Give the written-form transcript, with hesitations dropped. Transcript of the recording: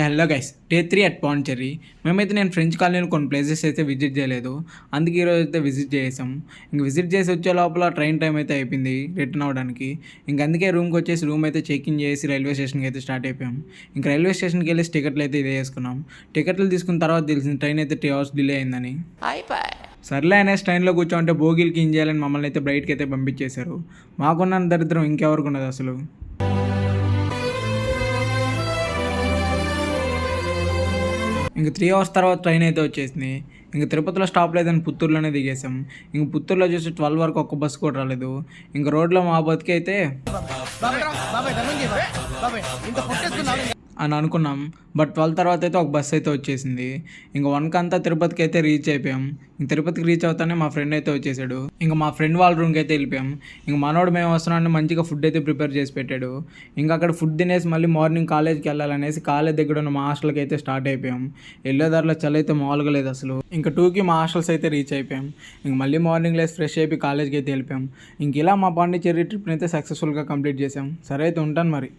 Hello guys, day 3 at Pondicherry. నేను French కాలనీలో కొన్ని ప్లేసెస్ అయితే విజిట్ చేయలేదు. అందుకే ఈరోజు అయితే విజిట్ చేసాం. ఇంక విజిట్ చేసి వచ్చే లోపల ట్రైన్ టైం అయితే అయిపోయింది రిటర్న్ అవ్వడానికి. అందుకే రూమ్కి వచ్చేసి రూమ్ అయితే చెక్ ఇన్ చేసి రైల్వే స్టేషన్కి అయితే స్టార్ట్ అయిపోయాం. ఇంక రైల్వే స్టేషన్కి వెళ్ళి టికెట్లు అయితే ఇదే వేసుకున్నాం. టికెట్లు తీసుకున్న తర్వాత తెలిసింది ట్రైన్ అయితే 3 hours డిలే అయిందని. సర్లే అనేసి ట్రైన్లో కూర్చోంటే భోగిలకి ఏం చేయాలని మమ్మల్ని అయితే బయటకి అయితే పంపించేశారు. మాకున్న దరిద్రం ఇంకెవరికి ఉన్నది అసలు. ఇంక 3 hours తర్వాత ట్రైన్ అయితే వచ్చేసింది. ఇంక తిరుపతిలో స్టాప్ లేదని పుత్తూరులోనే దిగేసాం. ఇంక పుత్తూరులో చూసి 12 వరకు ఒక్క బస్సు కూడా రాలేదు. ఇంక రోడ్లో మా బతికైతే అని అనుకున్నాం. బట్ 12 తర్వాత అయితే ఒక బస్సు అయితే వచ్చేసింది. ఇంక 1కి అంతా తిరుపతికి అయితే రీచ్ అయిపోయాం. ఇంక తిరుపతికి రీచ్ అవుతానే మా ఫ్రెండ్ అయితే వచ్చేసాడు. ఇంక మా ఫ్రెండ్ వాళ్ళ రూమ్కి అయితే వెళ్ళిపోయాం. ఇంక మనోడు మేము వస్తున్నామని మంచిగా ఫుడ్ అయితే ప్రిపేర్ చేసి పెట్టాడు. ఇంకా అక్కడ ఫుడ్ తినేసి మళ్ళీ మార్నింగ్ కాలేజ్కి వెళ్ళాలనేసి కాలేజ్ దగ్గర ఉన్న మా హాస్టల్కి అయితే స్టార్ట్ అయిపోయాం. వెళ్ళేదారిలో చలి అయితే మామూలుగా లేదు అసలు. ఇంకా 2కి మా హాస్టల్స్ అయితే రీచ్ అయిపోయాం. ఇంక మళ్ళీ మార్నింగ్ లేసి ఫ్రెష్ అయిపోయి కాలేజ్కి అయితే వెళ్ళిపోయాం. ఇంక ఇలా మా పాండిచ్చేరి ట్రిప్ని అయితే సక్సెస్ఫుల్గా కంప్లీట్ చేసాం. సరే అయితే ఉంటాను మరి.